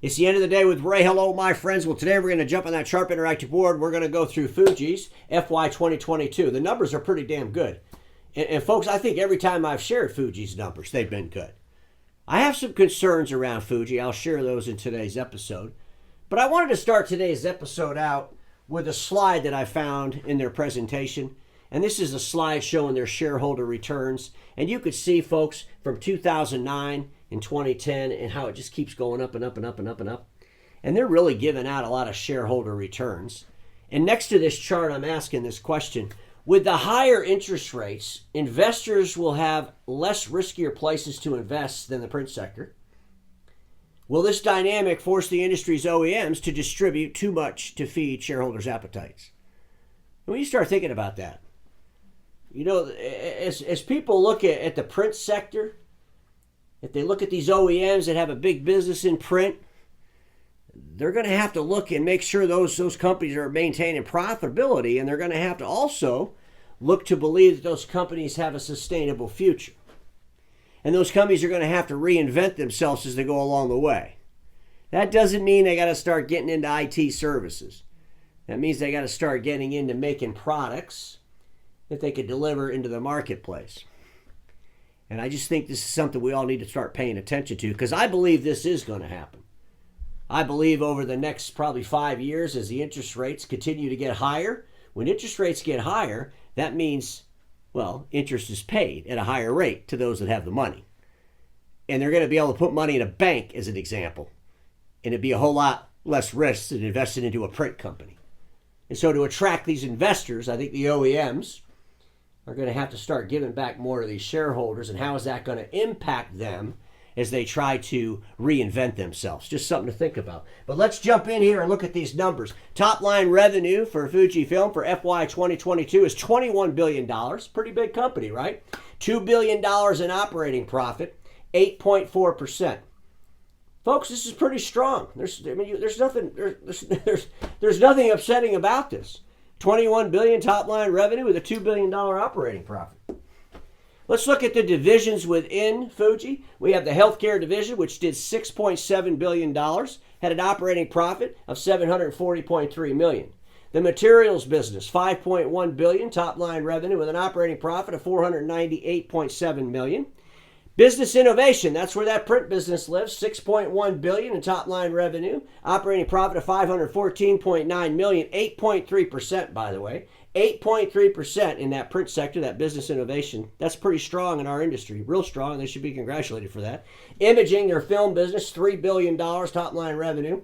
It's the end of the day with Ray. Hello, my friends. Well, today we're going to jump on that Sharp Interactive board. We're going to go through Fuji's FY 2022. The numbers are pretty damn good. And folks, I think every time I've shared Fuji's numbers, they've been good. I have some concerns around Fuji. I'll share those in today's episode. But I wanted to start today's episode out with a slide that I found in their presentation. And this is a slide showing their shareholder returns. And you could see, folks, from 2009 and 2010 and how it just keeps going up and up and up and up and up. And they're really giving out a lot of shareholder returns. And next to this chart, I'm asking this question. With the higher interest rates, investors will have less riskier places to invest than the print sector. Will this dynamic force the industry's OEMs to distribute too much to feed shareholders' appetites? When you start thinking about that, you know, as people look at the print sector, if they look at these OEMs that have a big business in print, they're going to have to look and make sure those companies are maintaining profitability, and they're going to have to also look to believe that those companies have a sustainable future. And those companies are going to have to reinvent themselves as they go along the way. That doesn't mean they got to start getting into IT services. That means they got to start getting into making products that they could deliver into the marketplace. And I just think this is something we all need to start paying attention to, because I believe this is going to happen. I believe over the next probably 5 years, as the interest rates continue to get higher, when interest rates get higher, that means, well, interest is paid at a higher rate to those that have the money. And they're going to be able to put money in a bank, as an example. And it'd be a whole lot less risk than investing into a print company. And so to attract these investors, I think the OEMs are going to have to start giving back more to these shareholders. And how is that going to impact them as they try to reinvent themselves? Just something to think about. But let's jump in here and look at these numbers. Top line revenue for FujiFilm for FY 2022 is $21 billion. Pretty big company, right? $2 billion in operating profit, 8.4%. Folks, this is pretty strong. There's nothing upsetting about this. 21 billion top line revenue with a $2 billion operating profit. Let's look at the divisions within Fuji. We have the healthcare division, which did $6.7 billion, had an operating profit of $740.3 million. The materials business, $5.1 billion top line revenue with an operating profit of $498.7 million. Business innovation, that's where that print business lives, $6.1 billion in top line revenue, operating profit of $514.9 million, 8.3%, by the way. 8.3% in that print sector, that business innovation. That's pretty strong in our industry, real strong. They should be congratulated for that. Imaging, their film business, $3 billion top line revenue,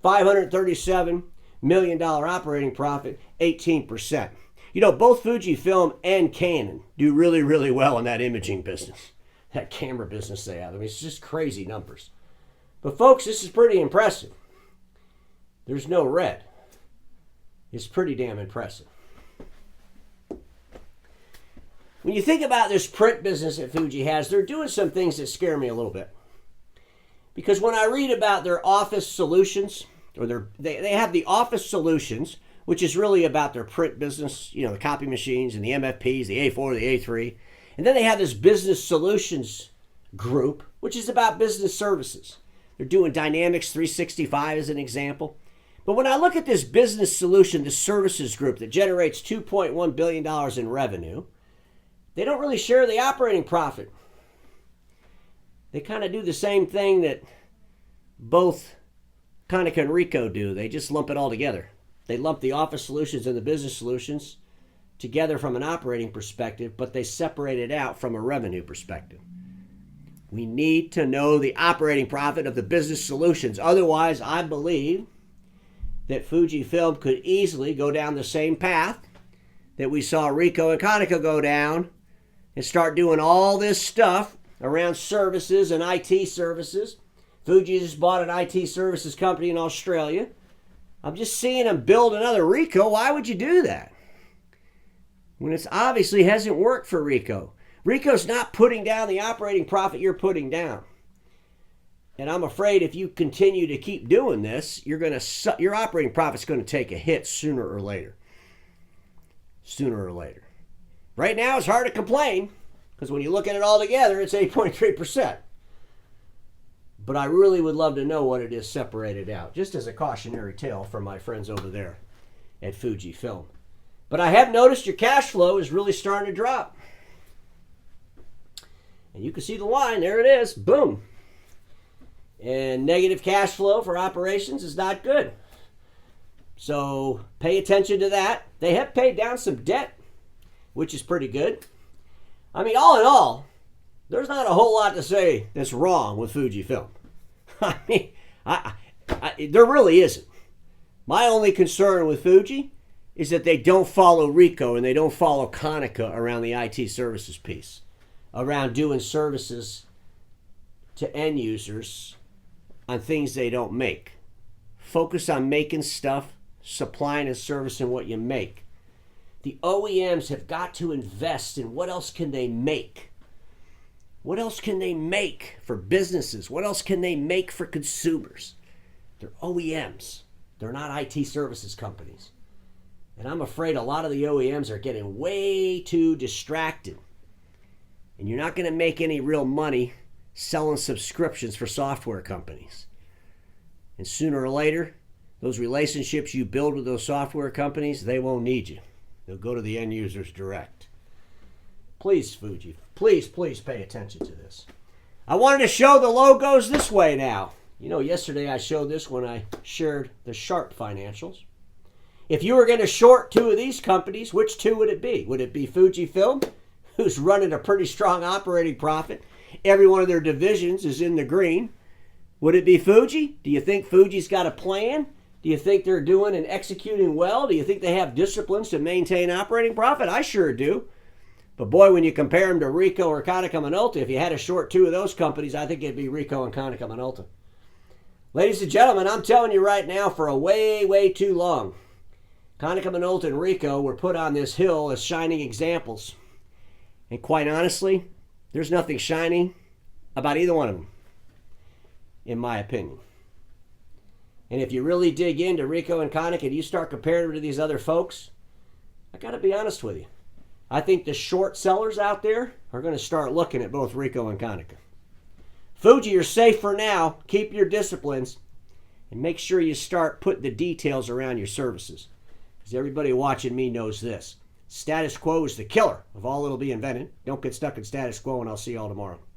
$537 million operating profit, 18%. You know, both Fujifilm and Canon do really, really well in that imaging business, that camera business they have. I mean, it's just crazy numbers. But folks, this is pretty impressive. There's no red. It's pretty damn impressive. When you think about this print business that Fuji has, they're doing some things that scare me a little bit. Because when I read about their office solutions, or they have the office solutions, which is really about their print business, you know, the copy machines and the MFPs, the A4, the A3. And then they have this business solutions group, which is about business services. They're doing Dynamics 365 as an example. But when I look at this business solution, this services group that generates $2.1 billion in revenue, they don't really share the operating profit. They kind of do the same thing that both Konica and Ricoh do. They just lump it all together. They lump the office solutions and the business solutions together from an operating perspective, but they separate it out from a revenue perspective. We need to know the operating profit of the business solutions. Otherwise, I believe that Fujifilm could easily go down the same path that we saw Ricoh and Konica go down and start doing all this stuff around services and IT services. Fuji just bought an IT services company in Australia. I'm just seeing them build another Ricoh. Why would you do that? When it's obviously hasn't worked for Ricoh. Ricoh's not putting down the operating profit you're putting down. And I'm afraid if you continue to keep doing this, your operating profit's going to take a hit sooner or later. Sooner or later. Right now, it's hard to complain because when you look at it all together, it's 8.3%. but I really would love to know what it is separated out, just as a cautionary tale for my friends over there at FujiFilm. But I have noticed your cash flow is really starting to drop. And you can see the line, there it is, boom. And negative cash flow for operations is not good. So pay attention to that. They have paid down some debt, which is pretty good. I mean, all in all, there's not a whole lot to say that's wrong with FujiFilm. I mean, there really isn't. My only concern with Fuji is that they don't follow Ricoh and they don't follow Konica around the IT services piece, around doing services to end users on things they don't make. Focus on making stuff, supplying and servicing what you make. The OEMs have got to invest in what else can they make. What else can they make for businesses? What else can they make for consumers? They're OEMs. They're not IT services companies. And I'm afraid a lot of the OEMs are getting way too distracted. And you're not going to make any real money selling subscriptions for software companies. And sooner or later, those relationships you build with those software companies, they won't need you. They'll go to the end users direct. Please, Fuji, please pay attention to this. I wanted to show the logos this way now. You know, yesterday I showed this when I shared the Sharp financials. If you were going to short two of these companies, which two would it be? Would it be FujiFilm, who's running a pretty strong operating profit? Every one of their divisions is in the green. Would it be Fuji? Do you think Fuji's got a plan? Do you think they're doing and executing well? Do you think they have disciplines to maintain operating profit? I sure do. But boy, when you compare them to Ricoh or Konica Minolta, if you had to short two of those companies, I think it'd be Ricoh and Konica Minolta. Ladies and gentlemen, I'm telling you right now, for a way too long, Konica Minolta and Ricoh were put on this hill as shining examples. And quite honestly, there's nothing shiny about either one of them, in my opinion. And if you really dig into Ricoh and Konica and you start comparing them to these other folks, I got to be honest with you. I think the short sellers out there are going to start looking at both Ricoh and Konica. Fuji, you're safe for now. Keep your disciplines and make sure you start putting the details around your services. Because everybody watching me knows this. Status quo is the killer of all that'll be invented. Don't get stuck in status quo, and I'll see you all tomorrow.